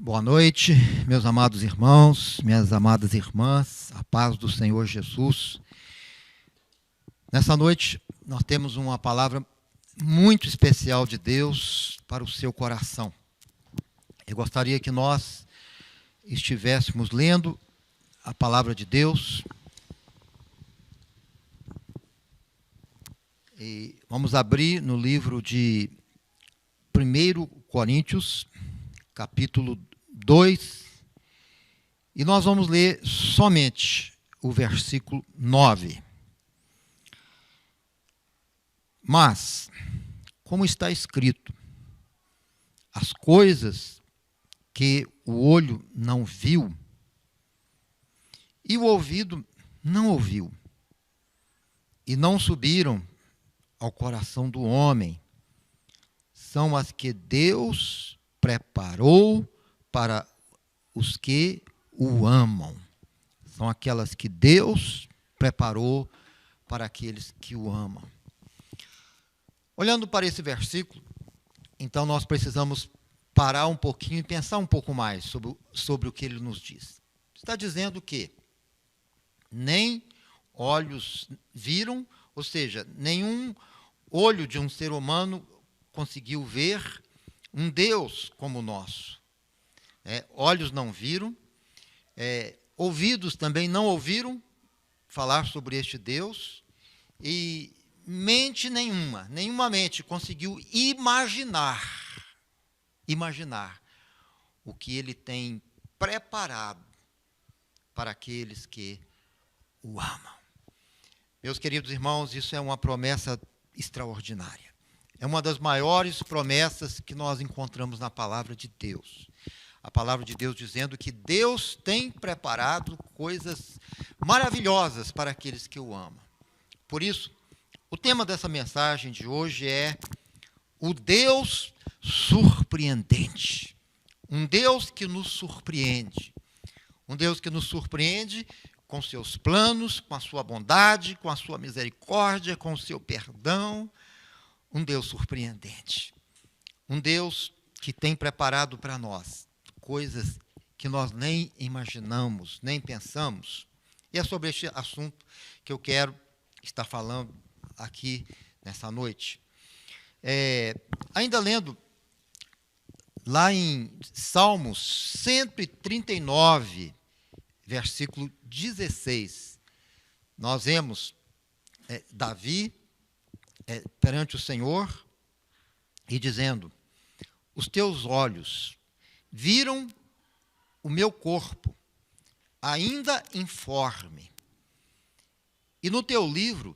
Boa noite, meus amados irmãos, minhas amadas irmãs, a paz do Senhor Jesus. Nessa noite, nós temos uma palavra muito especial de Deus para o seu coração. Eu gostaria que nós estivéssemos lendo a palavra de Deus. E vamos abrir no livro de 1 Coríntios, capítulo 2, e nós vamos ler somente o versículo 9. Mas, como está escrito, as coisas que o olho não viu e o ouvido não ouviu e não subiram ao coração do homem, são as que Deus preparou para os que o amam. São aquelas que Deus preparou para aqueles que o amam. Olhando para esse versículo, então nós precisamos parar um pouquinho e pensar um pouco mais sobre o que ele nos diz. Está dizendo que nem olhos viram, ou seja, nenhum olho de um ser humano conseguiu ver um Deus como o nosso. Olhos não viram, ouvidos também não ouviram falar sobre este Deus, e mente nenhuma mente conseguiu imaginar o que ele tem preparado para aqueles que o amam. Meus queridos irmãos, isso é uma promessa extraordinária. É uma das maiores promessas que nós encontramos na palavra de Deus. A palavra de Deus dizendo que Deus tem preparado coisas maravilhosas para aqueles que o amam. Por isso, o tema dessa mensagem de hoje é o Deus surpreendente. Um Deus que nos surpreende. Um Deus que nos surpreende com seus planos, com a sua bondade, com a sua misericórdia, com o seu perdão. Um Deus surpreendente. Um Deus que tem preparado para nós coisas que nós nem imaginamos, nem pensamos. E é sobre este assunto que eu quero estar falando aqui nessa noite. Ainda lendo lá em Salmos 139, versículo 16, nós vemos Davi perante o Senhor e dizendo: os teus olhos viram o meu corpo, ainda informe, e no teu livro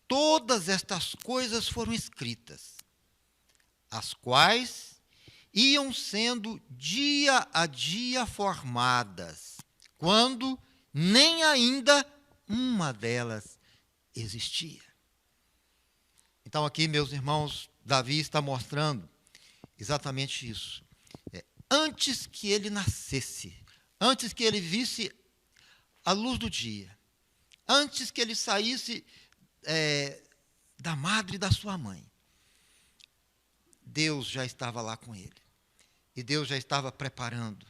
todas estas coisas foram escritas, as quais iam sendo dia a dia formadas, quando nem ainda uma delas existia. Então aqui, meus irmãos, Davi está mostrando exatamente isso. Antes que ele nascesse, antes que ele visse a luz do dia, antes que ele saísse da madre da sua mãe, Deus já estava lá com ele. E Deus já estava preparando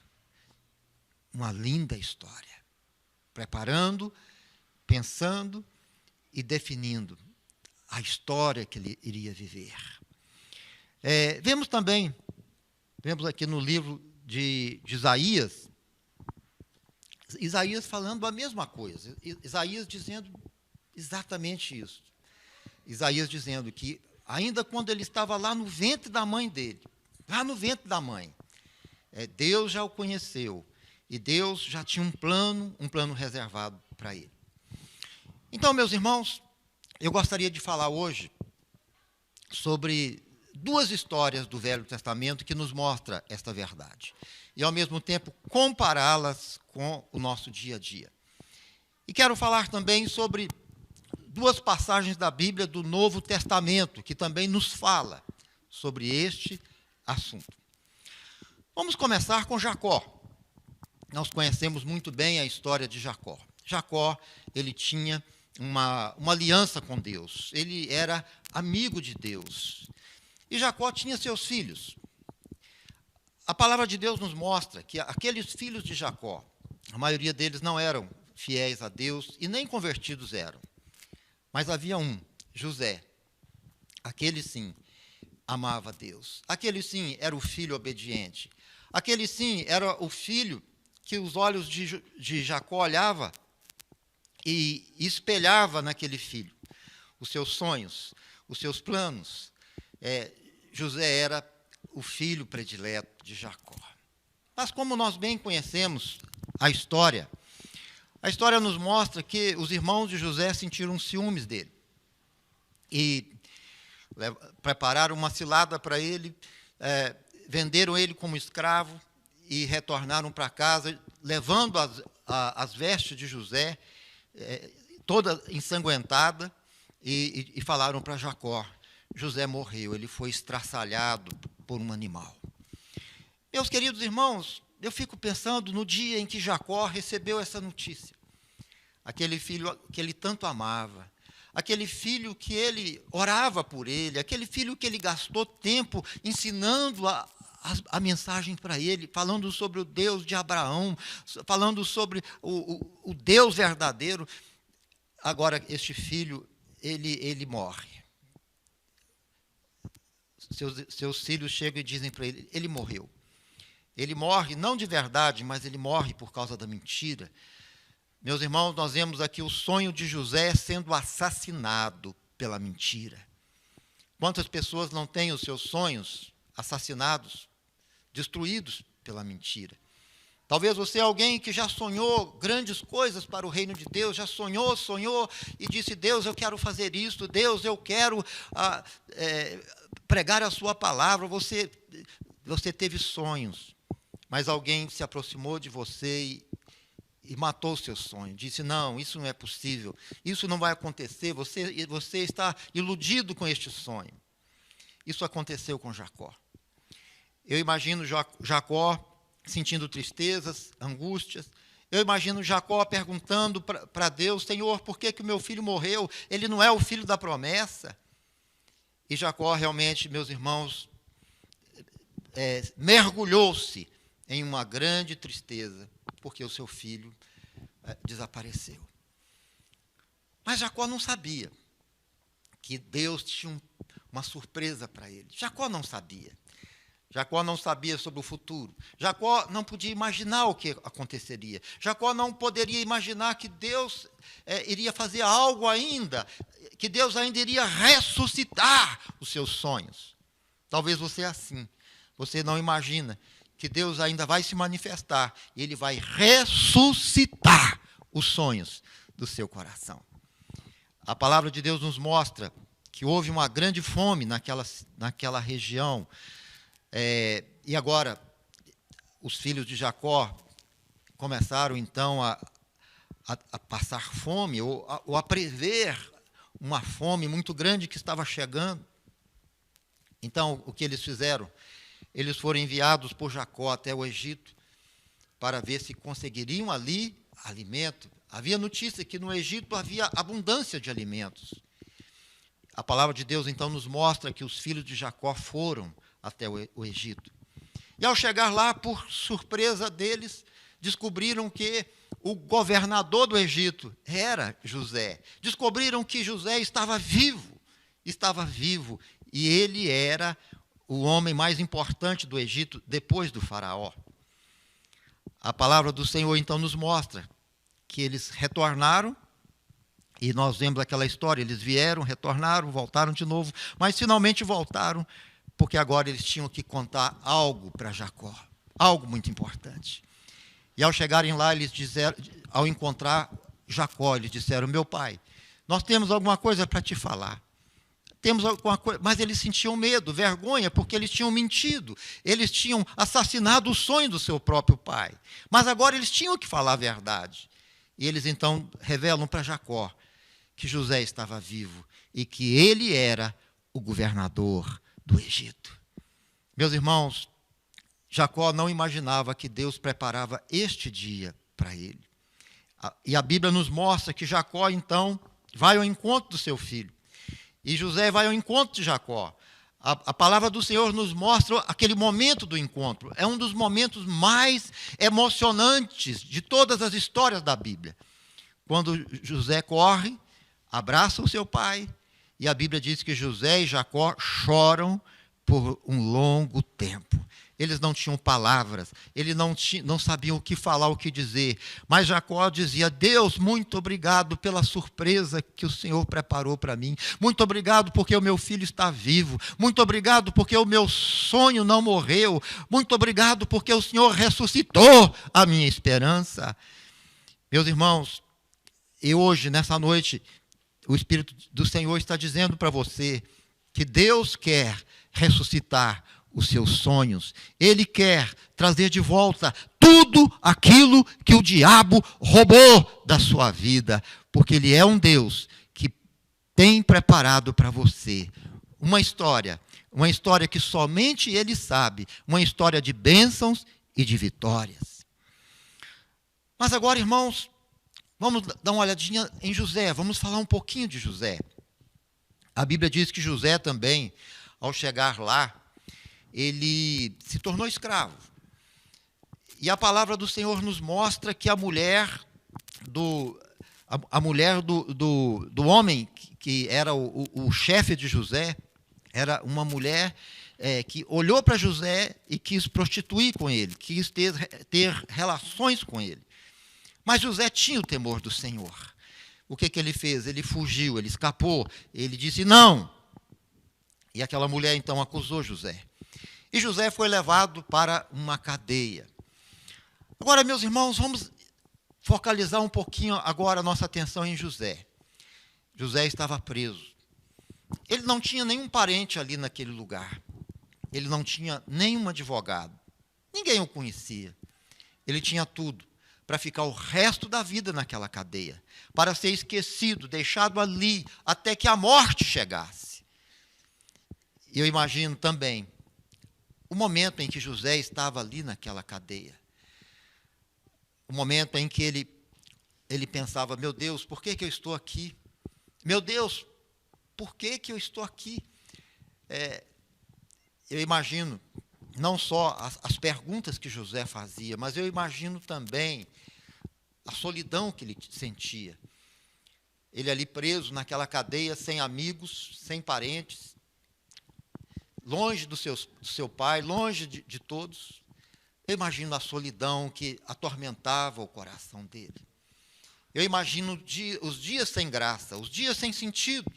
uma linda história. Preparando, pensando e definindo a história que ele iria viver. Vemos aqui no livro de Isaías, Isaías falando a mesma coisa. Isaías dizendo exatamente isso. Isaías dizendo que ainda quando ele estava lá no ventre da mãe dele, lá no ventre da mãe, Deus já o conheceu e Deus já tinha um plano reservado para ele. Então, meus irmãos, eu gostaria de falar hoje sobre duas histórias do Velho Testamento que nos mostram esta verdade e, ao mesmo tempo, compará-las com o nosso dia a dia. E quero falar também sobre duas passagens da Bíblia do Novo Testamento, que também nos fala sobre este assunto. Vamos começar com Jacó. Nós conhecemos muito bem a história de Jacó. Jacó, ele tinha uma aliança com Deus. Ele era amigo de Deus. E Jacó tinha seus filhos. A palavra de Deus nos mostra que aqueles filhos de Jacó, a maioria deles não eram fiéis a Deus e nem convertidos eram. Mas havia um, José. Aquele sim amava a Deus. Aquele sim era o filho obediente. Aquele sim era o filho que os olhos de Jacó olhava e espelhava naquele filho os seus sonhos, os seus planos. José era o filho predileto de Jacó. Mas como nós bem conhecemos a história nos mostra que os irmãos de José sentiram ciúmes dele e prepararam uma cilada para ele, venderam ele como escravo e retornaram para casa, levando as vestes de José, toda ensanguentada, e falaram para Jacó: José morreu, ele foi estraçalhado por um animal. Meus queridos irmãos, eu fico pensando no dia em que Jacó recebeu essa notícia. Aquele filho que ele tanto amava, aquele filho que ele orava por ele, aquele filho que ele gastou tempo ensinando a mensagem para ele, falando sobre o Deus de Abraão, falando sobre o Deus verdadeiro. Agora, este filho, ele morre. Seus filhos chegam e dizem para ele: ele morreu. Ele morre não de verdade, mas ele morre por causa da mentira. Meus irmãos, nós vemos aqui o sonho de José sendo assassinado pela mentira. Quantas pessoas não têm os seus sonhos assassinados, destruídos pela mentira? Talvez você é alguém que já sonhou grandes coisas para o reino de Deus, já sonhou e disse: Deus, eu quero fazer isso, Deus, eu quero pregar a sua palavra. Você teve sonhos, mas alguém se aproximou de você e matou o seu sonho. Disse: não, isso não é possível, isso não vai acontecer, você está iludido com este sonho. Isso aconteceu com Jacó. Eu imagino Jacó sentindo tristezas, angústias. Eu imagino Jacó perguntando para Deus: Senhor, por que o meu filho morreu? Ele não é o filho da promessa. E Jacó realmente, meus irmãos, mergulhou-se em uma grande tristeza, porque o seu filho desapareceu. Mas Jacó não sabia que Deus tinha uma surpresa para ele. Jacó não sabia. Jacó não sabia sobre o futuro. Jacó não podia imaginar o que aconteceria. Jacó não poderia imaginar que Deus iria fazer algo ainda, que Deus ainda iria ressuscitar os seus sonhos. Talvez você é assim. Você não imagina que Deus ainda vai se manifestar e Ele vai ressuscitar os sonhos do seu coração. A palavra de Deus nos mostra que houve uma grande fome naquela região. E agora, os filhos de Jacó começaram, então, a passar fome, ou a prever uma fome muito grande que estava chegando. Então, o que eles fizeram? Eles foram enviados por Jacó até o Egito para ver se conseguiriam ali alimento. Havia notícia que no Egito havia abundância de alimentos. A palavra de Deus, então, nos mostra que os filhos de Jacó foram até o Egito. E ao chegar lá, por surpresa deles, descobriram que o governador do Egito era José. Descobriram que José estava vivo, e ele era o homem mais importante do Egito depois do faraó. A palavra do Senhor, então, nos mostra que eles retornaram, e nós vemos aquela história: eles vieram, retornaram, voltaram de novo, mas finalmente voltaram, porque agora eles tinham que contar algo para Jacó, algo muito importante. E ao chegarem lá, eles disseram, ao encontrar Jacó, eles disseram: meu pai, nós temos alguma coisa para te falar. Temos alguma coisa, mas eles sentiam medo, vergonha, porque eles tinham mentido, eles tinham assassinado o sonho do seu próprio pai. Mas agora eles tinham que falar a verdade. E eles então revelam para Jacó que José estava vivo e que ele era o governador do Egito. Meus irmãos, Jacó não imaginava que Deus preparava este dia para ele. E a Bíblia nos mostra que Jacó, então, vai ao encontro do seu filho. E José vai ao encontro de Jacó. A palavra do Senhor nos mostra aquele momento do encontro. É um dos momentos mais emocionantes de todas as histórias da Bíblia. Quando José corre, abraça o seu pai, e a Bíblia diz que José e Jacó choram por um longo tempo. Eles não tinham palavras, eles não sabiam o que falar, o que dizer. Mas Jacó dizia: Deus, muito obrigado pela surpresa que o Senhor preparou para mim. Muito obrigado porque o meu filho está vivo. Muito obrigado porque o meu sonho não morreu. Muito obrigado porque o Senhor ressuscitou a minha esperança. Meus irmãos, e hoje, nessa noite, o Espírito do Senhor está dizendo para você que Deus quer ressuscitar os seus sonhos. Ele quer trazer de volta tudo aquilo que o diabo roubou da sua vida, porque Ele é um Deus que tem preparado para você uma história que somente Ele sabe, uma história de bênçãos e de vitórias. Mas agora, irmãos, vamos dar uma olhadinha em José, vamos falar um pouquinho de José. A Bíblia diz que José também, ao chegar lá, ele se tornou escravo. E a palavra do Senhor nos mostra que a mulher do homem que era o chefe de José, era uma mulher que olhou para José e quis prostituir com ele, quis ter relações com ele. Mas José tinha o temor do Senhor. O que ele fez? Ele fugiu, ele escapou, ele disse não. E aquela mulher então acusou José. E José foi levado para uma cadeia. Agora, meus irmãos, vamos focalizar um pouquinho agora a nossa atenção em José. José estava preso. Ele não tinha nenhum parente ali naquele lugar. Ele não tinha nenhum advogado. Ninguém o conhecia. Ele tinha tudo para ficar o resto da vida naquela cadeia, para ser esquecido, deixado ali, até que a morte chegasse. E eu imagino também o momento em que José estava ali naquela cadeia. O momento em que ele pensava: meu Deus, por que eu estou aqui? Meu Deus, por que eu estou aqui? Eu imagino não só as perguntas que José fazia, mas eu imagino também a solidão que ele sentia. Ele ali preso naquela cadeia, sem amigos, sem parentes, longe do seu pai, longe de todos. Eu imagino a solidão que atormentava o coração dele. Eu imagino os dias sem graça, os dias sem sentido.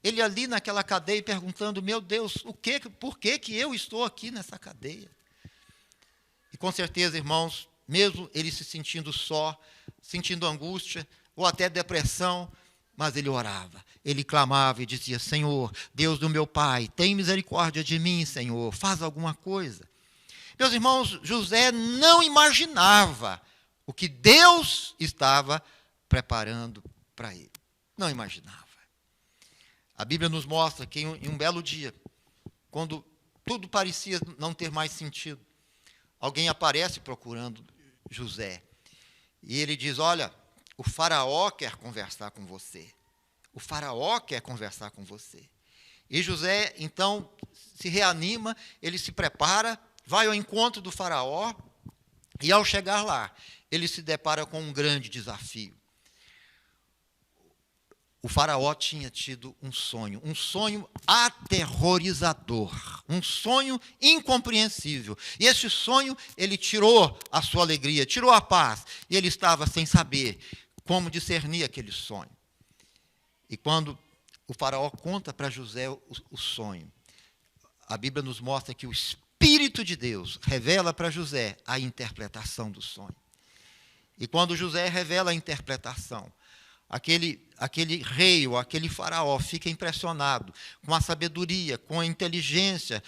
Ele ali naquela cadeia perguntando: meu Deus, por que eu estou aqui nessa cadeia? E com certeza, irmãos, mesmo ele se sentindo só, sentindo angústia ou até depressão, mas ele orava, ele clamava e dizia: Senhor, Deus do meu pai, tem misericórdia de mim, Senhor, faz alguma coisa. Meus irmãos, José não imaginava o que Deus estava preparando para ele. Não imaginava. A Bíblia nos mostra que em um belo dia, quando tudo parecia não ter mais sentido, alguém aparece procurando José. E ele diz: olha, o faraó quer conversar com você. O faraó quer conversar com você. E José, então, se reanima, ele se prepara, vai ao encontro do faraó, e ao chegar lá, ele se depara com um grande desafio. O faraó tinha tido um sonho aterrorizador, um sonho incompreensível. E esse sonho, ele tirou a sua alegria, tirou a paz, e ele estava sem saber como discernir aquele sonho. E quando o faraó conta para José o sonho, a Bíblia nos mostra que o Espírito de Deus revela para José a interpretação do sonho. E quando José revela a interpretação, aquele rei ou aquele faraó fica impressionado com a sabedoria, com a inteligência,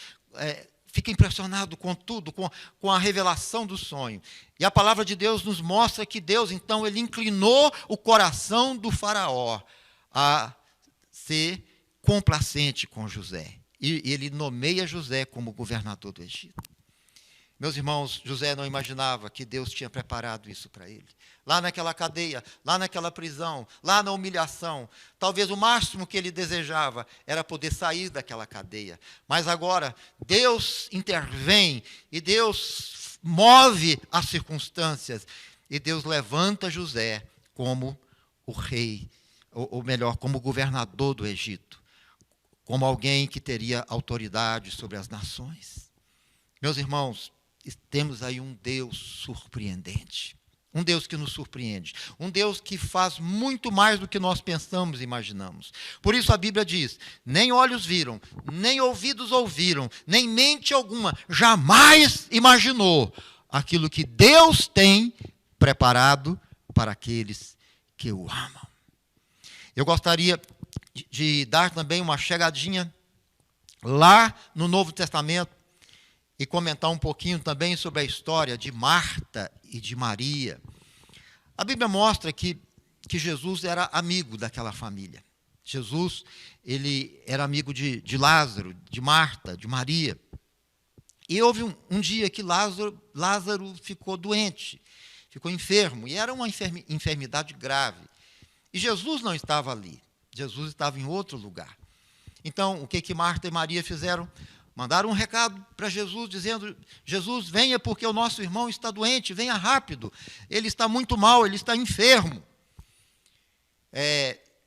fica impressionado com tudo, com a revelação do sonho. E a palavra de Deus nos mostra que Deus, então, ele inclinou o coração do faraó a ser complacente com José. E ele nomeia José como governador do Egito. Meus irmãos, José não imaginava que Deus tinha preparado isso para ele. Lá naquela cadeia, lá naquela prisão, lá na humilhação, talvez o máximo que ele desejava era poder sair daquela cadeia. Mas agora, Deus intervém e Deus move as circunstâncias. E Deus levanta José como o rei, ou melhor, como o governador do Egito, como alguém que teria autoridade sobre as nações. Meus irmãos, temos aí um Deus surpreendente, um Deus que nos surpreende, um Deus que faz muito mais do que nós pensamos e imaginamos. Por isso a Bíblia diz, nem olhos viram, nem ouvidos ouviram, nem mente alguma jamais imaginou aquilo que Deus tem preparado para aqueles que o amam. Eu gostaria de dar também uma chegadinha lá no Novo Testamento, e comentar um pouquinho também sobre a história de Marta e de Maria. A Bíblia mostra que Jesus era amigo daquela família. Jesus, ele era amigo de Lázaro, de Marta, de Maria. E houve um dia que Lázaro ficou doente, ficou enfermo, e era uma enfermidade grave. E Jesus não estava ali, Jesus estava em outro lugar. Então, o que Marta e Maria fizeram? Mandaram um recado para Jesus, dizendo, Jesus, venha porque o nosso irmão está doente, venha rápido, ele está muito mal, ele está enfermo.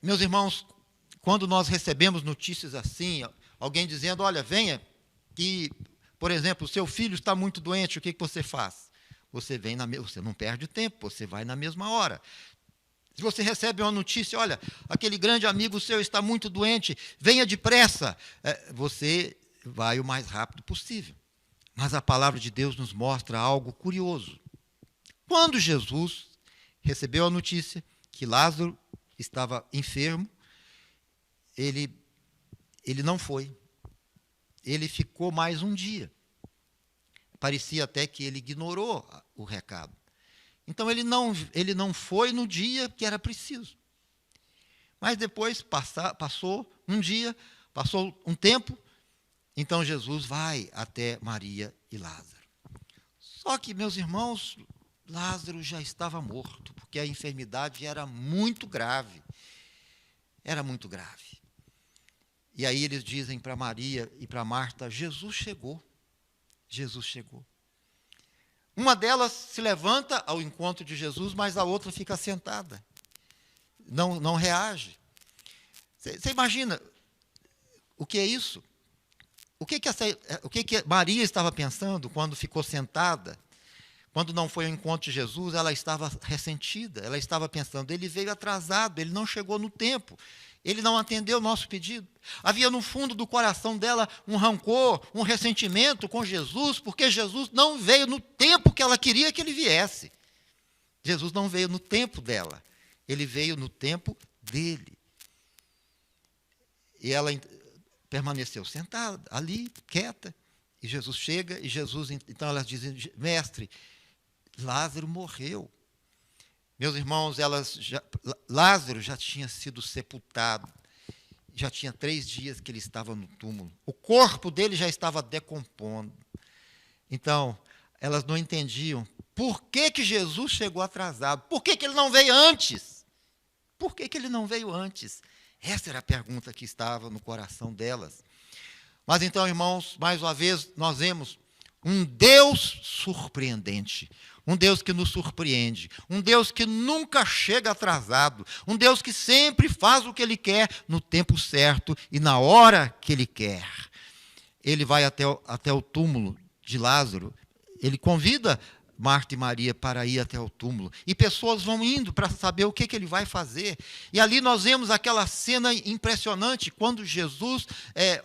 Meus irmãos, quando nós recebemos notícias assim, alguém dizendo, olha, venha, que, por exemplo, o seu filho está muito doente, o que você faz? Você não perde tempo, você vai na mesma hora. Se você recebe uma notícia, olha, aquele grande amigo seu está muito doente, venha depressa, você vai o mais rápido possível. Mas a palavra de Deus nos mostra algo curioso. Quando Jesus recebeu a notícia que Lázaro estava enfermo, ele não foi. Ele ficou mais um dia. Parecia até que ele ignorou o recado. Então, ele não foi no dia que era preciso. Mas depois passou um dia, passou um tempo, então Jesus vai até Maria e Lázaro. Só que, meus irmãos, Lázaro já estava morto, porque a enfermidade era muito grave. Era muito grave. E aí eles dizem para Maria e para Marta, Jesus chegou. Jesus chegou. Uma delas se levanta ao encontro de Jesus, mas a outra fica sentada. Não reage. Você imagina o que é isso? O que Maria estava pensando quando ficou sentada? Quando não foi ao encontro de Jesus, ela estava ressentida. Ela estava pensando, ele veio atrasado, ele não chegou no tempo. Ele não atendeu o nosso pedido. Havia no fundo do coração dela um rancor, um ressentimento com Jesus, porque Jesus não veio no tempo que ela queria que ele viesse. Jesus não veio no tempo dela. Ele veio no tempo dele. E ela permaneceu sentada, ali, quieta. E Jesus chega, e Jesus, então elas dizem, mestre, Lázaro morreu. Meus irmãos, Lázaro já tinha sido sepultado. Já tinha 3 dias que ele estava no túmulo. O corpo dele já estava decompondo. Então, elas não entendiam por que Jesus chegou atrasado. Por que ele não veio antes? Por que ele não veio antes? Essa era a pergunta que estava no coração delas. Mas então, irmãos, mais uma vez, nós vemos um Deus surpreendente, um Deus que nos surpreende, um Deus que nunca chega atrasado, um Deus que sempre faz o que Ele quer no tempo certo e na hora que Ele quer. Ele vai até o túmulo de Lázaro, ele convida Marta e Maria para ir até o túmulo, e pessoas vão indo para saber o que ele vai fazer. E ali nós vemos aquela cena impressionante, quando Jesus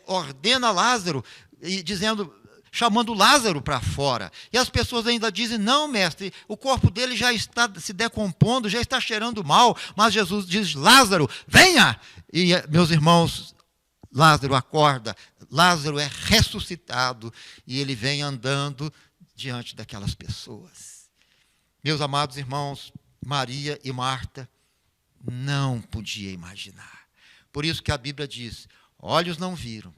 ordena Lázaro, chamando Lázaro para fora. E as pessoas ainda dizem, não, mestre, o corpo dele já está se decompondo, já está cheirando mal. Mas Jesus diz, Lázaro, venha! E, meus irmãos, Lázaro acorda, Lázaro é ressuscitado, e ele vem andando diante daquelas pessoas. Meus amados irmãos, Maria e Marta não podiam imaginar. Por isso que a Bíblia diz, olhos não viram,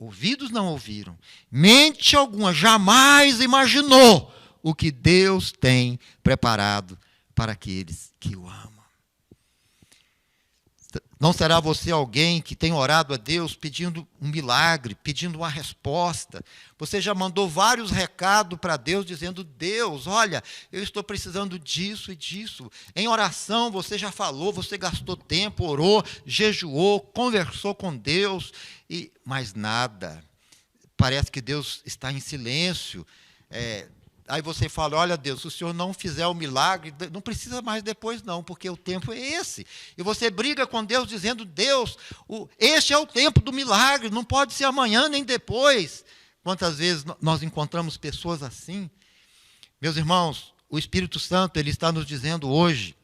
ouvidos não ouviram, mente alguma jamais imaginou o que Deus tem preparado para aqueles que o amam. Não será você alguém que tem orado a Deus pedindo um milagre, pedindo uma resposta? Você já mandou vários recados para Deus dizendo: Deus, olha, eu estou precisando disso e disso. Em oração você já falou, você gastou tempo, orou, jejuou, conversou com Deus, e mais nada. Parece que Deus está em silêncio. Aí você fala: olha, Deus, se o Senhor não fizer o milagre, não precisa mais depois não, porque o tempo é esse. E você briga com Deus dizendo: Deus, este é o tempo do milagre, não pode ser amanhã nem depois. Quantas vezes nós encontramos pessoas assim? Meus irmãos, o Espírito Santo, ele está nos dizendo hoje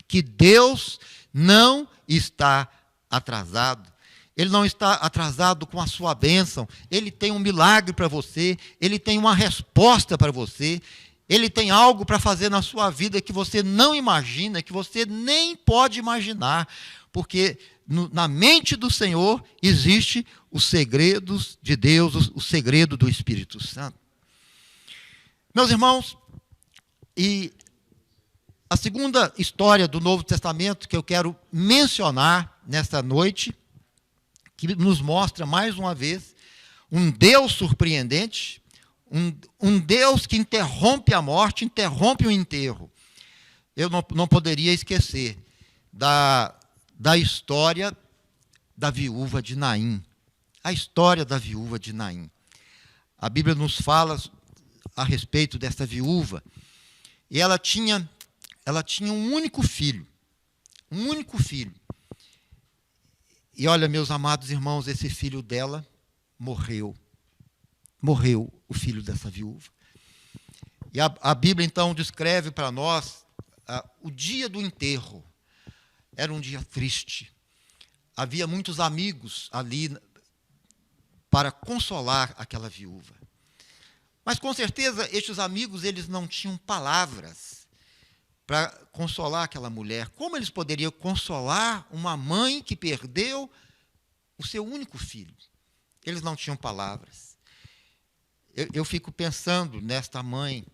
que Deus não está atrasado. Ele não está atrasado com a sua bênção. Ele tem um milagre para você. Ele tem uma resposta para você. Ele tem algo para fazer na sua vida que você não imagina, que você nem pode imaginar. Porque na mente do Senhor existe os segredos de Deus, o segredo do Espírito Santo. Meus irmãos, e a segunda história do Novo Testamento que eu quero mencionar nesta noite, que nos mostra mais uma vez um Deus surpreendente, um Deus que interrompe a morte, interrompe o enterro. Eu não poderia esquecer da história da viúva de Naim. A história da viúva de Naim. A Bíblia nos fala a respeito dessa viúva, e ela tinha um único filho. Um único filho. E olha, meus amados irmãos, esse filho dela morreu. Morreu o filho dessa viúva. E a Bíblia, então, descreve para nós o dia do enterro. Era um dia triste. Havia muitos amigos ali para consolar aquela viúva. Mas, com certeza, estes amigos, eles não tinham palavras para consolar aquela mulher. Como eles poderiam consolar uma mãe que perdeu o seu único filho? Eles não tinham palavras. Eu fico pensando nesta mãe,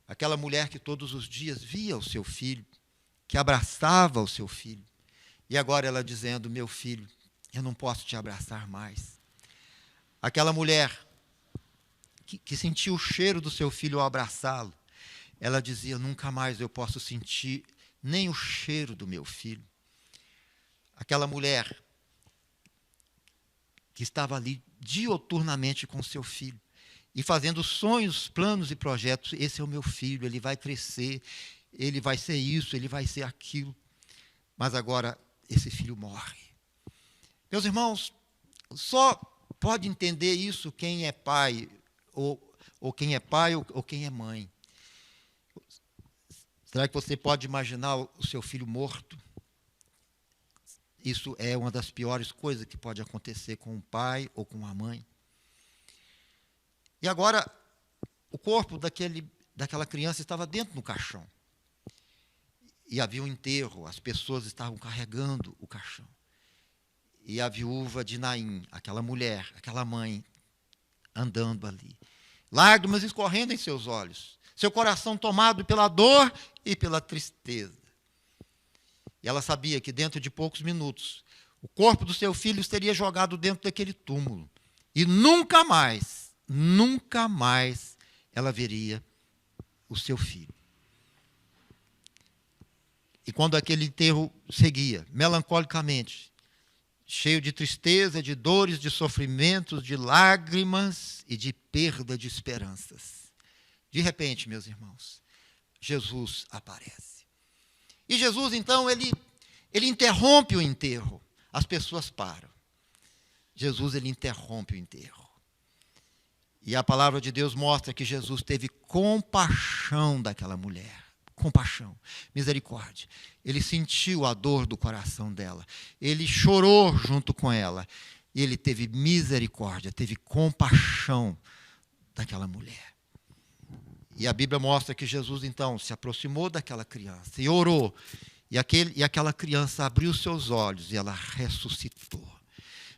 aquela mulher que todos os dias via o seu filho, que abraçava o seu filho, e agora ela dizendo: meu filho, eu não posso te abraçar mais. Aquela mulher que sentia o cheiro do seu filho ao abraçá-lo, ela dizia: nunca mais eu posso sentir nem o cheiro do meu filho. Aquela mulher que estava ali dioturnamente com seu filho e fazendo sonhos, planos e projetos: esse é o meu filho, ele vai crescer, ele vai ser isso, ele vai ser aquilo. Mas agora esse filho morre. Meus irmãos, só pode entender isso quem é pai, ou quem é pai ou quem é mãe. Será que você pode imaginar o seu filho morto? Isso é uma das piores coisas que pode acontecer com um pai ou com uma mãe. E agora, o corpo daquela criança estava dentro do caixão. E havia um enterro, as pessoas estavam carregando o caixão. E a viúva de Naim, aquela mulher, aquela mãe, andando ali. Lágrimas escorrendo em seus olhos. Seu coração tomado pela dor e pela tristeza. E ela sabia que dentro de poucos minutos, o corpo do seu filho seria jogado dentro daquele túmulo. E nunca mais ela veria o seu filho. E quando aquele enterro seguia, melancolicamente, cheio de tristeza, de dores, de sofrimentos, de lágrimas e de perda de esperanças, de repente, meus irmãos, Jesus aparece. E Jesus, então, ele interrompe o enterro. As pessoas param. Jesus, ele interrompe o enterro. E a palavra de Deus mostra que Jesus teve compaixão daquela mulher. Compaixão, misericórdia. Ele sentiu a dor do coração dela. Ele chorou junto com ela. E ele teve misericórdia, teve compaixão daquela mulher. E a Bíblia mostra que Jesus, então, se aproximou daquela criança e orou. E aquela criança abriu seus olhos e ela ressuscitou.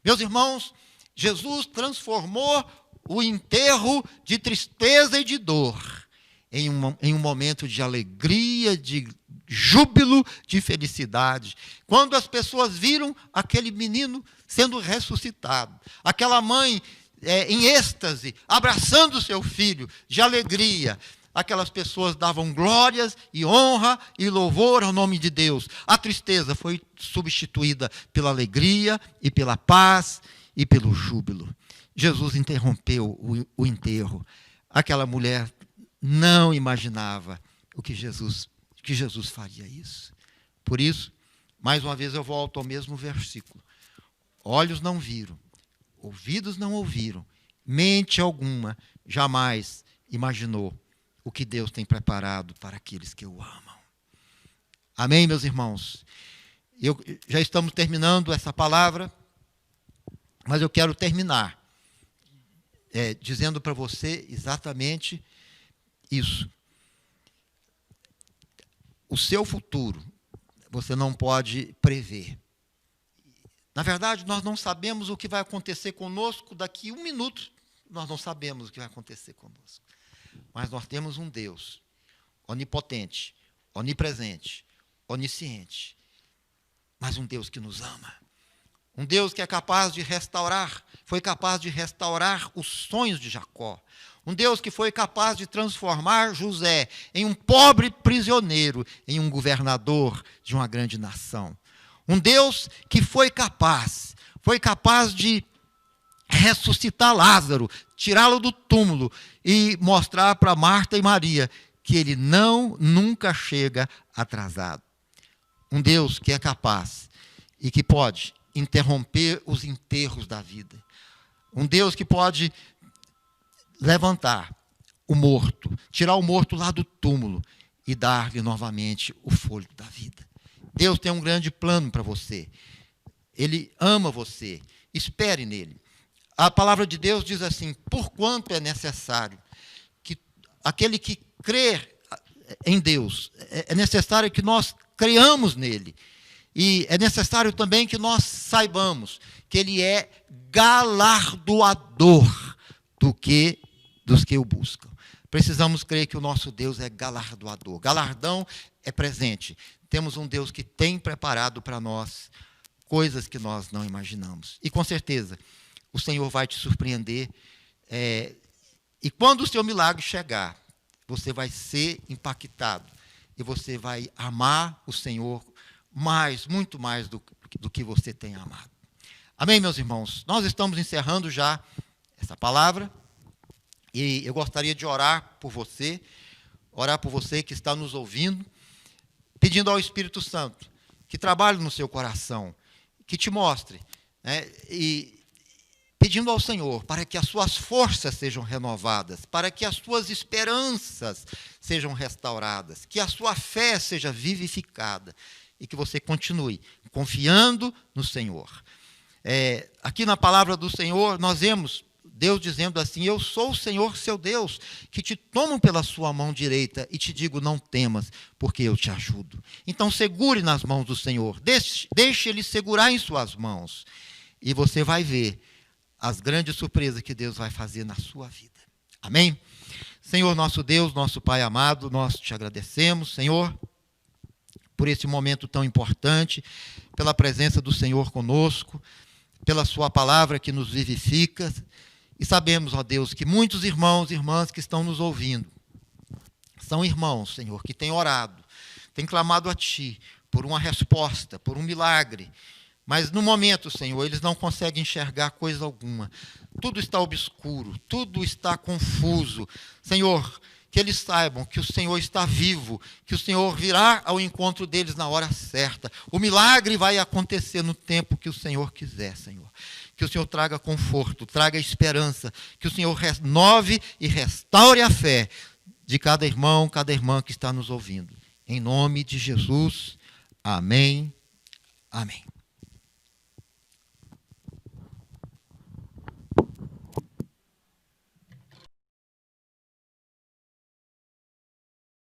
Meus irmãos, Jesus transformou o enterro de tristeza e de dor em um momento de alegria, de júbilo, de felicidade. Quando as pessoas viram aquele menino sendo ressuscitado, aquela mãe em êxtase, abraçando seu filho, de alegria, aquelas pessoas davam glórias e honra e louvor ao nome de Deus. A tristeza foi substituída pela alegria e pela paz e pelo júbilo. Jesus interrompeu o enterro. Aquela mulher não imaginava que Jesus faria isso. Por isso, mais uma vez eu volto ao mesmo versículo. Olhos não viram, ouvidos não ouviram, mente alguma jamais imaginou o que Deus tem preparado para aqueles que o amam. Amém, meus irmãos? Já estamos terminando essa palavra, mas eu quero terminar dizendo para você exatamente isso. O seu futuro, você não pode prever. Na verdade, nós não sabemos o que vai acontecer conosco daqui a 1 minuto. Nós não sabemos o que vai acontecer conosco. Mas nós temos um Deus onipotente, onipresente, onisciente, mas um Deus que nos ama. Um Deus que é capaz de restaurar, foi capaz de restaurar os sonhos de Jacó. Um Deus que foi capaz de transformar José em um pobre prisioneiro, em um governador de uma grande nação. Um Deus que foi capaz de ressuscitar Lázaro, tirá-lo do túmulo e mostrar para Marta e Maria que ele nunca chega atrasado. Um Deus que é capaz e que pode interromper os enterros da vida. Um Deus que pode levantar o morto, tirar o morto lá do túmulo e dar-lhe novamente o fôlego da vida. Deus tem um grande plano para você. Ele ama você. Espere nele. A palavra de Deus diz assim: porquanto é necessário que aquele que crer em Deus, é necessário que nós creamos nele. E é necessário também que nós saibamos que ele é galardoador dos que o buscam. Precisamos crer que o nosso Deus é galardoador. Galardão é presente. Temos um Deus que tem preparado para nós coisas que nós não imaginamos. E com certeza, o Senhor vai te surpreender. E quando o seu milagre chegar, você vai ser impactado. E você vai amar o Senhor muito mais do que você tem amado. Amém, meus irmãos? Nós estamos encerrando já essa palavra. E eu gostaria de orar por você que está nos ouvindo, pedindo ao Espírito Santo que trabalhe no seu coração, que te mostre, e pedindo ao Senhor para que as suas forças sejam renovadas, para que as suas esperanças sejam restauradas, que a sua fé seja vivificada e que você continue confiando no Senhor. Aqui na palavra do Senhor nós vemos Deus dizendo assim: eu sou o Senhor seu Deus, que te tomo pela sua mão direita e te digo, não temas, porque eu te ajudo. Então segure nas mãos do Senhor, deixe Ele segurar em suas mãos, e você vai ver as grandes surpresas que Deus vai fazer na sua vida. Amém? Senhor nosso Deus, nosso Pai amado, nós te agradecemos, Senhor, por esse momento tão importante, pela presença do Senhor conosco, pela sua palavra que nos vivifica. E sabemos, ó Deus, que muitos irmãos e irmãs que estão nos ouvindo são irmãos, Senhor, que têm orado, têm clamado a Ti por uma resposta, por um milagre. Mas no momento, Senhor, eles não conseguem enxergar coisa alguma. Tudo está obscuro, tudo está confuso. Senhor, que eles saibam que o Senhor está vivo, que o Senhor virá ao encontro deles na hora certa. O milagre vai acontecer no tempo que o Senhor quiser, Senhor. Que o Senhor traga conforto, traga esperança, que o Senhor renove e restaure a fé de cada irmão, cada irmã que está nos ouvindo. Em nome de Jesus, amém, amém.